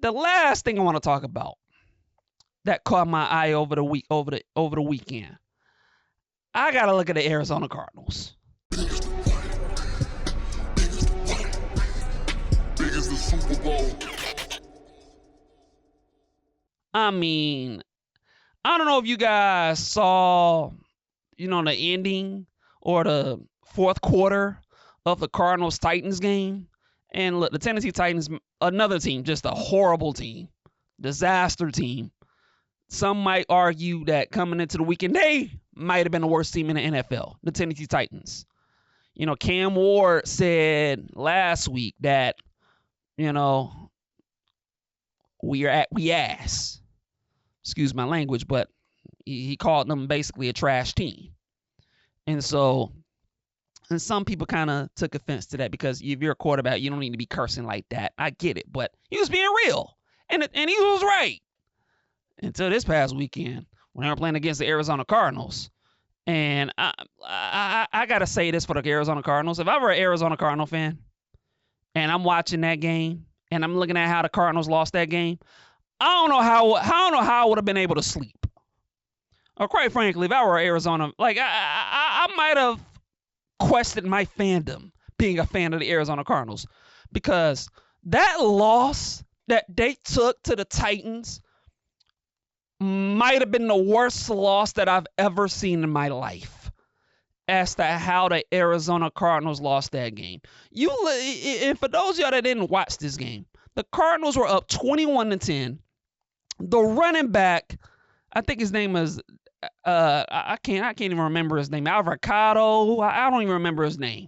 the last thing I want to talk about that caught my eye over the weekend. I gotta look at the Arizona Cardinals. I mean, I don't know if you guys saw, the ending or the fourth quarter of the Cardinals-Titans game. And look, the Tennessee Titans, another team, just a horrible team, disaster team. Some might argue that coming into the weekend, they might have been the worst team in the NFL, the Tennessee Titans. Cam Ward said last week that, we ass. Excuse my language, but he called them basically a trash team. And so, and some people kind of took offense to that because if you're a quarterback, you don't need to be cursing like that. I get it, but he was being real, and he was right. Until this past weekend when they were playing against the Arizona Cardinals. And I got to say this for the Arizona Cardinals. If I were an Arizona Cardinal fan and I'm watching that game and I'm looking at how the Cardinals lost that game, I don't know how I would have been able to sleep. Or quite frankly, if I were Arizona, I might have questioned my fandom being a fan of the Arizona Cardinals, because that loss that they took to the Titans might have been the worst loss that I've ever seen in my life as to how the Arizona Cardinals lost that game. And for those of y'all that didn't watch this game, the Cardinals were up 21-10. The running back, I think his name is I can't even remember his name. Avocado. I don't even remember his name.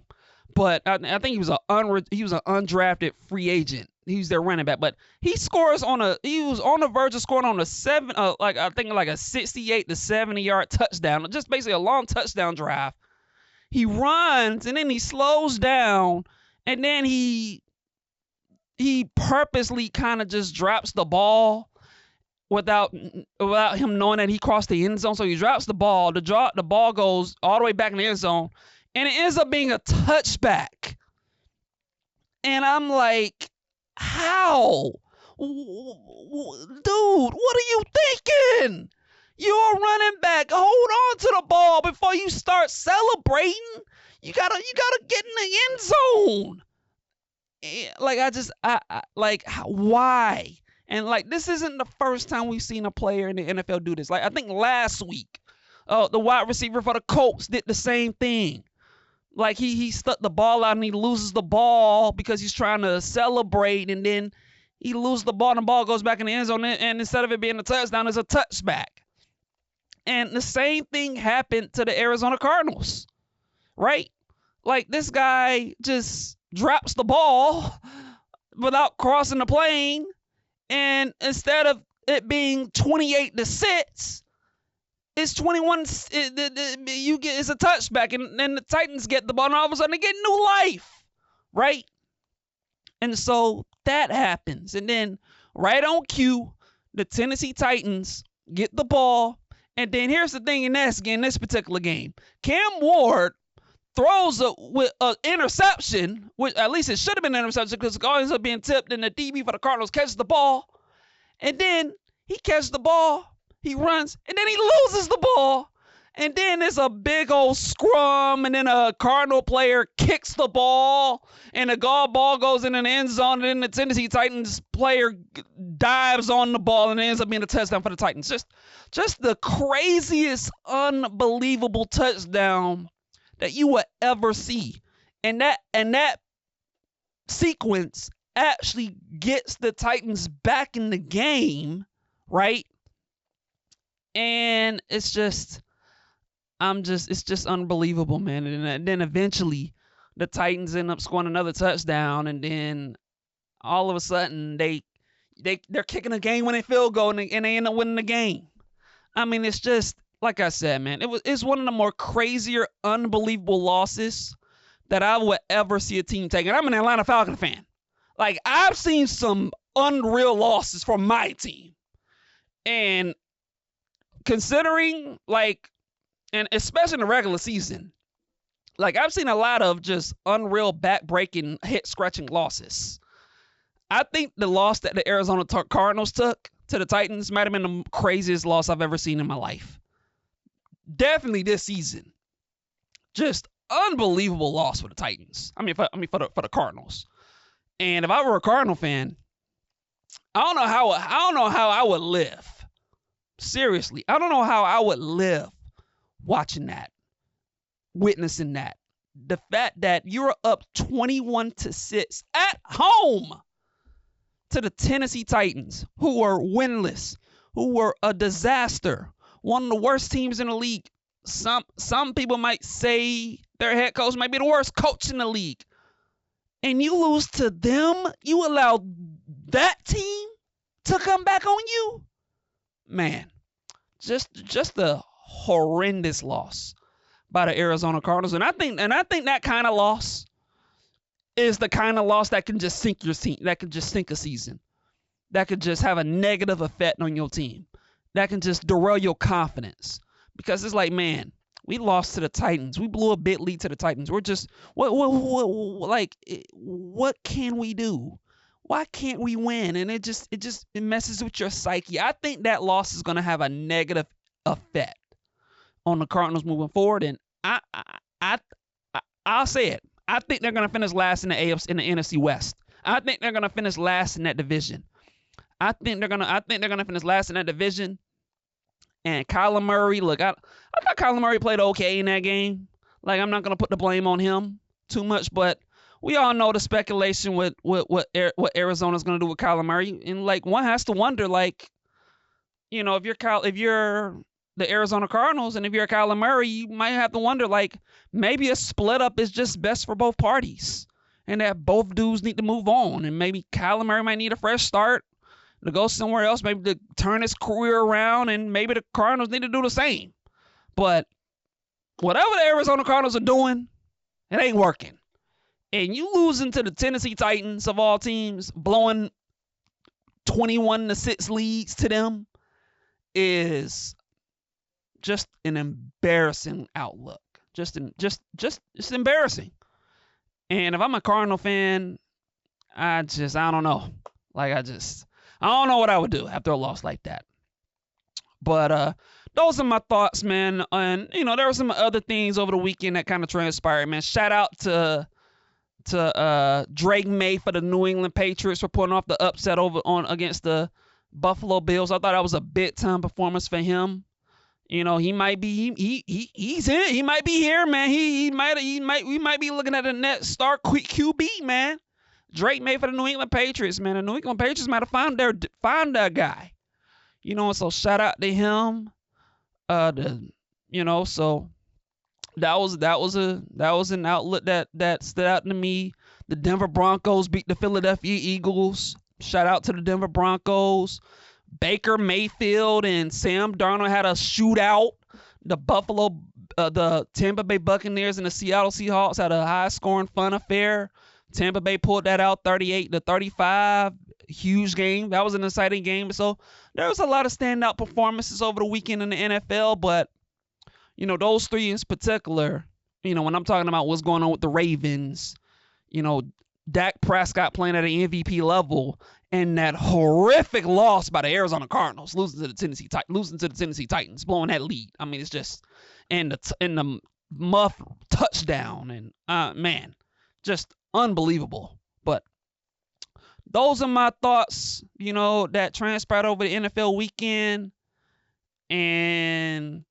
But I think he was an undrafted free agent. He's their running back, but he was on the verge of scoring on a 68 to 70 yard touchdown, just basically a long touchdown drive. He runs and then he slows down, and then he purposely kind of just drops the ball without him knowing that he crossed the end zone. So he drops the ball. The ball goes all the way back in the end zone, and it ends up being a touchback. And I'm like, how? Dude, what are you thinking? You're a running back. Hold on to the ball before you start celebrating. You gotta get in the end zone. Why? And this isn't the first time we've seen a player in the NFL do this. I think last week, the wide receiver for the Colts did the same thing. He stuck the ball out and he loses the ball because he's trying to celebrate, and then he loses the ball and the ball goes back in the end zone, and instead of it being a touchdown, it's a touchback. And the same thing happened to the Arizona Cardinals, right? This guy just drops the ball without crossing the plane, and instead of it being 28-6, it's 21. It's a touchback, and then the Titans get the ball, and all of a sudden they get new life, right? And so that happens, and then right on cue, the Tennessee Titans get the ball, and then here's the thing in this particular game: Cam Ward throws an interception, which at least it should have been an interception because it ends up being tipped, and the DB for the Cardinals catches the ball, and then he catches the ball. He runs, and then he loses the ball. And then there's a big old scrum, and then a Cardinal player kicks the ball, and the ball goes in an end zone, and then the Tennessee Titans player dives on the ball, and it ends up being a touchdown for the Titans. Just the craziest, unbelievable touchdown that you would ever see. And that sequence actually gets the Titans back in the game, right? And it's just unbelievable, man. And then eventually the Titans end up scoring another touchdown, and then all of a sudden they're kicking a game-winning field goal, and they end up winning the game. I mean, it's just, like I said, man, it's one of the more crazier, unbelievable losses that I would ever see a team take. And I'm an Atlanta Falcon fan. I've seen some unreal losses from my team. And considering, and especially in the regular season, I've seen a lot of just unreal back-breaking, hit-scratching losses. I think the loss that the Arizona Cardinals took to the Titans might have been the craziest loss I've ever seen in my life. Definitely this season. Just unbelievable loss for the Titans. I mean, for the Cardinals. And if I were a Cardinal fan, I don't know how I would live. Seriously, I don't know how I would live watching that, witnessing that. The fact that you're up 21-6 at home to the Tennessee Titans, who are winless, who were a disaster, one of the worst teams in the league. Some people might say their head coach might be the worst coach in the league. And you lose to them? You allow that team to come back on you? Man, just a horrendous loss by the Arizona Cardinals. And I think that kind of loss is the kind of loss that can just sink your team, that can just sink a season, that could just have a negative effect on your team, that can just derail your confidence. Because it's like, man, we lost to the Titans. We blew a big lead to the Titans. We're just what can we do? Why can't we win? And it messes with your psyche. I think that loss is going to have a negative effect on the Cardinals moving forward. And I'll say it. I think they're going to finish last in the NFC West. I think they're going to finish last in that division. I think they're going to finish last in that division. And Kyler Murray, look, I thought Kyler Murray played okay in that game. Like, I'm not going to put the blame on him too much, but we all know the speculation with what Arizona's going to do with Kyler Murray. And, like, one has to wonder, like, you know, if you're the Arizona Cardinals and if you're Kyler Murray, you might have to wonder, like, maybe a split up is just best for both parties and that both dudes need to move on. And maybe Kyler Murray might need a fresh start to go somewhere else, maybe to turn his career around, and maybe the Cardinals need to do the same. But whatever the Arizona Cardinals are doing, it ain't working. And you losing to the Tennessee Titans of all teams, blowing 21-6 leads to them, is just an embarrassing outlook. Just embarrassing. And if I'm a Cardinal fan, I don't know. Like, I don't know what I would do after a loss like that. But those are my thoughts, man. And, you know, there were some other things over the weekend that kind of transpired, man. Shout out to Drake May for the New England Patriots for pulling off the upset against the Buffalo Bills. I thought that was a big time performance for him. You know, he might be he's in. He might be here, man. We might be looking at a net star QB, man. Drake May for the New England Patriots, man. The New England Patriots might have found their guy. You know, so shout out to him. So that was an outlet that stood out to me. The Denver Broncos beat the Philadelphia Eagles. Shout out to the Denver Broncos. Baker Mayfield and Sam Darnold had a shootout. The Tampa Bay Buccaneers and the Seattle Seahawks had a high-scoring fun affair. Tampa Bay pulled that out 38-35. Huge game. That was an exciting game. So there was a lot of standout performances over the weekend in the NFL, but, you know, those three in particular, you know, when I'm talking about what's going on with the Ravens, you know, Dak Prescott playing at an MVP level, and that horrific loss by the Arizona Cardinals, losing to the Tennessee Titans, blowing that lead. I mean, it's just, and the muff touchdown, and man, just unbelievable. But those are my thoughts, you know, that transpired over the NFL weekend. And,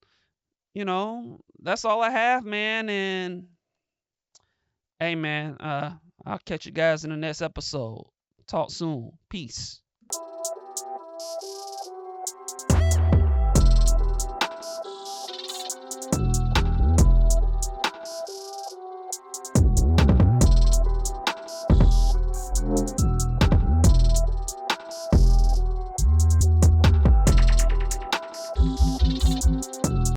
you know, that's all I have, man. And, hey, man, I'll catch you guys in the next episode. Talk soon. Peace.